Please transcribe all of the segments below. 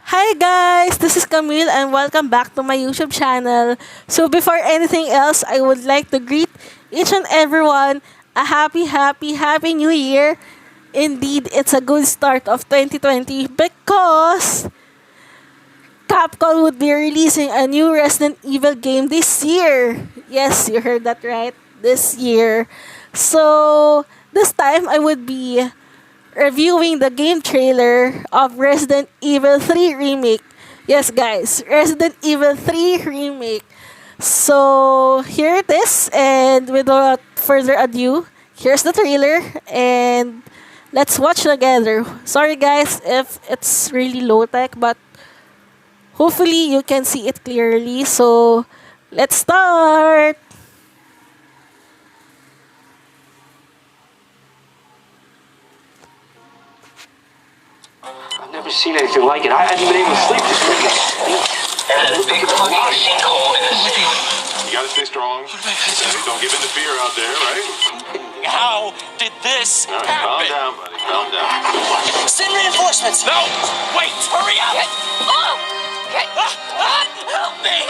Hi guys, this is Camille and welcome back to my YouTube channel. So before anything else, I would like to greet each and everyone a happy new year. Indeed, it's a good start of 2020 because Capcom would be releasing a new Resident Evil game this year. Yes, you heard that right. This year. So this time I would be reviewing the game trailer of Resident Evil 3 Remake. Yes, guys, Resident Evil 3 Remake. So, here it is, and without further ado, here's the trailer, and let's watch together. Sorry, guys, if it's really low tech, but hopefully you can see it clearly. So, let's start! I've never seen anything like it. I haven't been able to sleep this week. And a big fucking sinkhole in the city. You gotta stay strong. Don't give in to fear out there, right? How did this All right, calm happen? down, buddy. Calm down. Send reinforcements. No! Wait! Hurry up! Help me!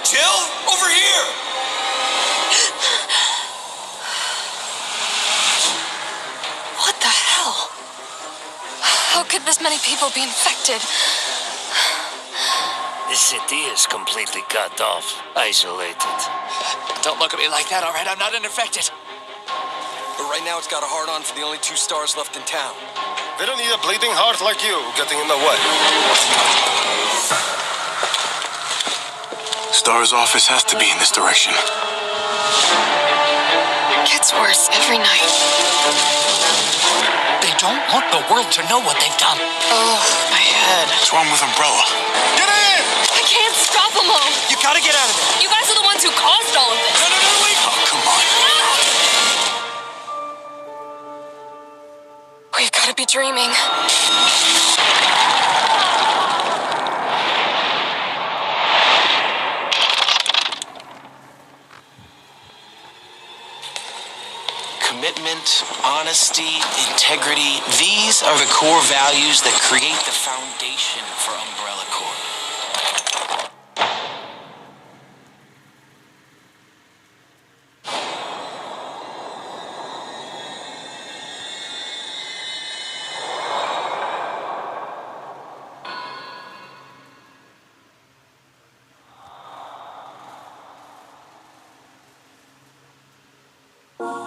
Jill, over here! What the hell? How could this many people be infected? This city is completely cut off, isolated. Don't look at me like that, all right? I'm not infected. But right now it's got a hard-on for the only two stars left in town. They don't need a bleeding heart like you getting in the way. Star's office has to be in this direction. It gets worse every night. They don't want the world to know what they've done. Oh, my head. What's wrong with Umbrella? Get in! I can't stop them all. You gotta get out of there! You guys are the ones who caused all of this. Wait! Oh, come on. We've got to be dreaming. Commitment, honesty, integrity, these are the core values that create the foundation for Umbrella Corp.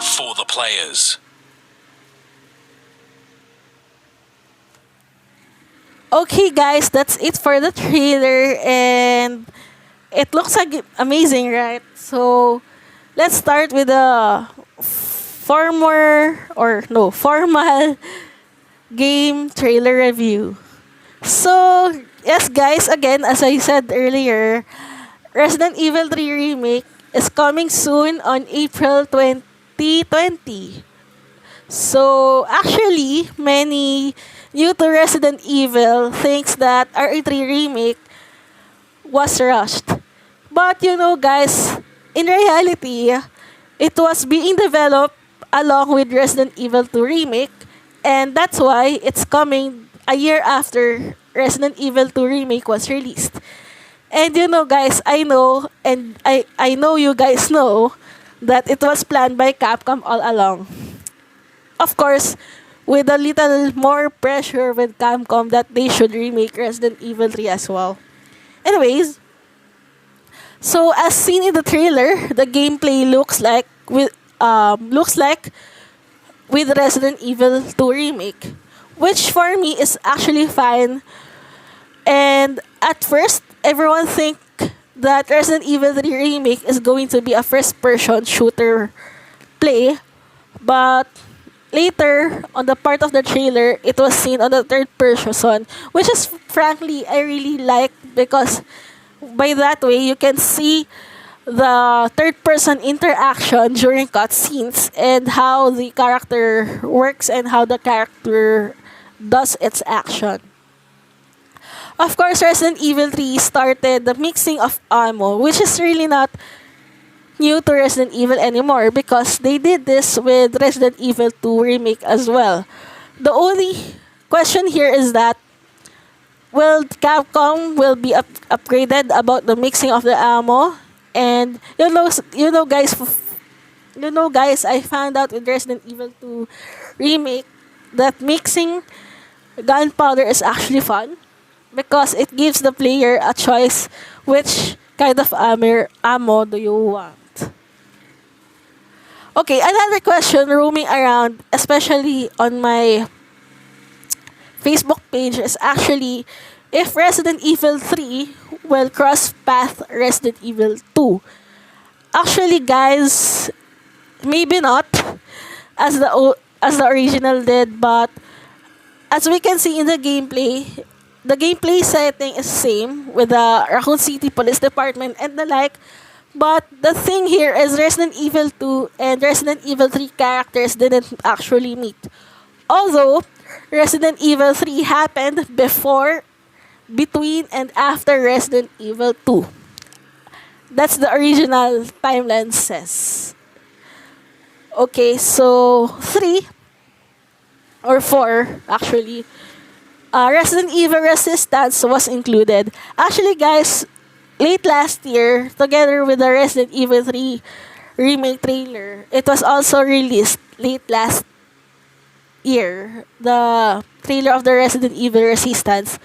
For the players. Okay, guys, that's it for the trailer, and it looks like amazing, right? So, let's start with the formal game trailer review. So, yes, guys, again, as I said earlier, Resident Evil 3 Remake is coming soon on April 2020. So, actually, many new to Resident Evil thinks that RE3 Remake was rushed. But you know, guys, in reality, it was being developed along with Resident Evil 2 Remake, and that's why it's coming a year after Resident Evil 2 Remake was released. And you know, guys, I know, and I know you guys know that it was planned by Capcom all along. of course, with a little more pressure with Capcom that they should remake Resident Evil 3 as well. Anyways, so as seen in the trailer, the gameplay looks like with Resident Evil 2 remake, which for me is actually fine. And at first, everyone think that Resident Evil 3 remake is going to be a first-person shooter play, but later on the part of the trailer, it was seen on the third person, which is frankly I really like because by that way you can see the third person interaction during cutscenes and how the character works and how the character does its action. Of course, Resident Evil 3 started the mixing of ammo, which is really not new to Resident Evil anymore because they did this with Resident Evil 2 Remake as well. The only question here is that will Capcom will be upgraded about the mixing of the ammo, and guys, I found out with Resident Evil 2 Remake that mixing gunpowder is actually fun because it gives the player a choice which kind of ammo do you want. Okay, another question roaming around, especially on my Facebook page, is actually if Resident Evil 3 will cross path Resident Evil 2. Actually, guys, maybe not as the original did, but as we can see in the gameplay setting is same with the Raccoon City Police Department and the like. But the thing here is Resident Evil 2 and Resident Evil 3 characters didn't actually meet. Although Resident Evil 3 happened before, between, and after Resident Evil 2. That's the original timeline says. Okay, so 3 or 4 actually. Resident Evil Resistance was included. Actually, guys, late last year, together with the Resident Evil 3 remake trailer, it was also released late last year, the trailer of the Resident Evil Resistance.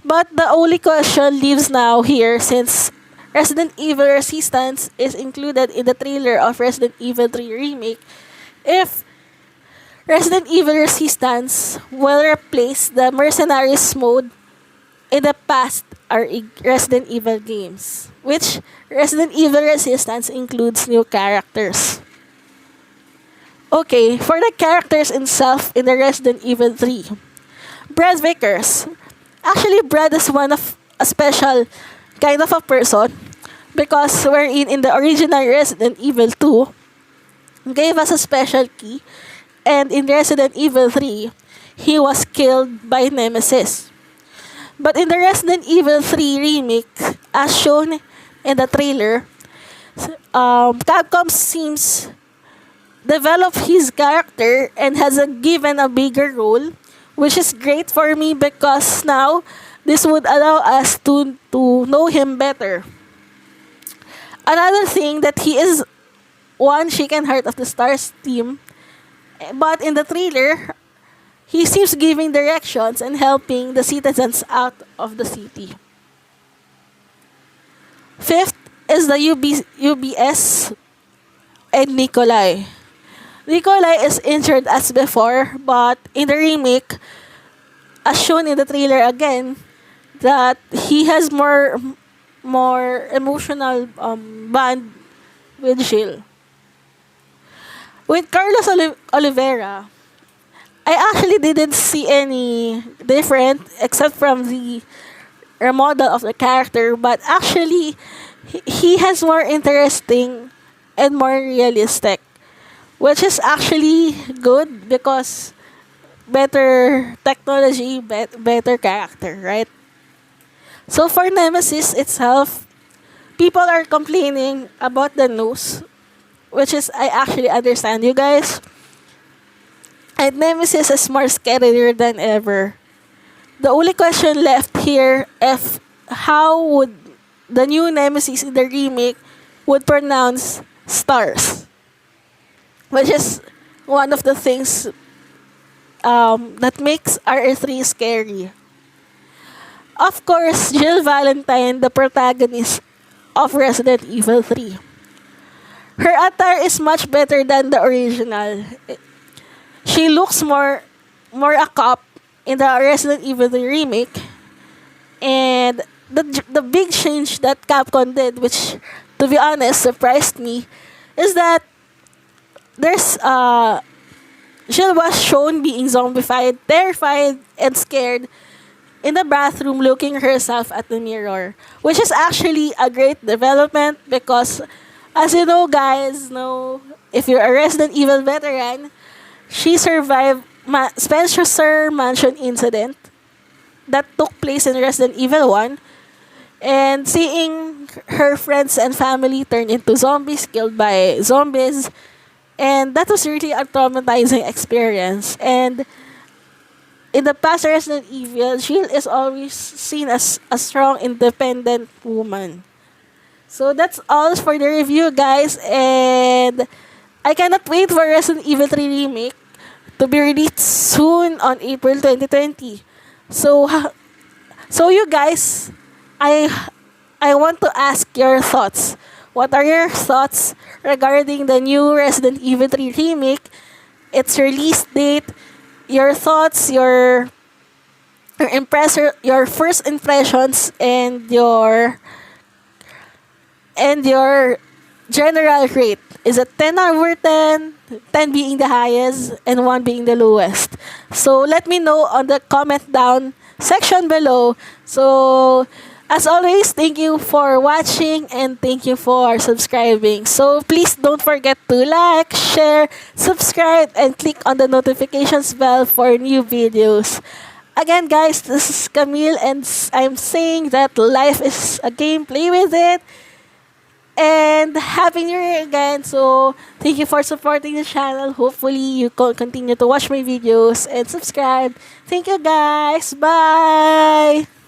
But the only question leaves now here since Resident Evil Resistance is included in the trailer of Resident Evil 3 Remake, if Resident Evil Resistance will replace the Mercenaries mode in the past Resident Evil games, which Resident Evil Resistance includes new characters. Okay, for the characters itself in the Resident Evil 3, Brad Vickers. Actually, Brad is one of a special kind of a person because wherein in the original Resident Evil 2 gave us a special key, and in Resident Evil 3 he was killed by Nemesis. But in the Resident Evil 3 remake, as shown in the trailer, Capcom seems develop his character and has given a bigger role, which is great for me because now this would allow us to know him better. Another thing that he is one chicken heart of the Stars team, but in the trailer, he seems giving directions and helping the citizens out of the city. Fifth is the UBS and Nikolai. Nikolai is injured as before, but in the remake, as shown in the trailer again, that he has more emotional bond with Jill. With Carlos Oliveira, I actually didn't see any different except from the remodel of the character, but actually he has more interesting and more realistic, which is actually good because better technology, better character, right? So for Nemesis itself, people are complaining about the nose, which is I actually understand you guys. And Nemesis is more scarier than ever. The only question left here if how would the new Nemesis in the remake would pronounce stars, which is one of the things that makes RE3 scary. Of course, Jill Valentine, the protagonist of Resident Evil 3. Her attire is much better than the original. She looks more a cop in the Resident Evil 3 remake, and the big change that Capcom did, which to be honest surprised me, is that there's Jill was shown being zombified, terrified, and scared in the bathroom looking herself at the mirror, which is actually a great development because, as you know, guys, know if you're a Resident Evil veteran, she survived Spencer Mansion incident that took place in Resident Evil 1, and seeing her friends and family turn into zombies, killed by zombies, and that was really a traumatizing experience. And in the past Resident Evil, Jill is always seen as a strong, independent woman. So that's all for the review, guys, and I cannot wait for Resident Evil 3 Remake to be released soon on April 2020. So, so you guys, I I want to ask your thoughts. What are your thoughts regarding the new Resident Evil 3 Remake, its release date, your thoughts, your first impressions, and your general rate? Is it 10 over 10, 10 being the highest, and 1 being the lowest? So let me know on the comment down section below. So as always, thank you for watching and thank you for subscribing. So please don't forget to like, share, subscribe, and click on the notifications bell for new videos. Again, guys, this is Camille, and I'm saying that life is a game, play with it. And Happy New Year again. So, thank you for supporting the channel. Hopefully, you can continue to watch my videos and subscribe. Thank you, guys. Bye!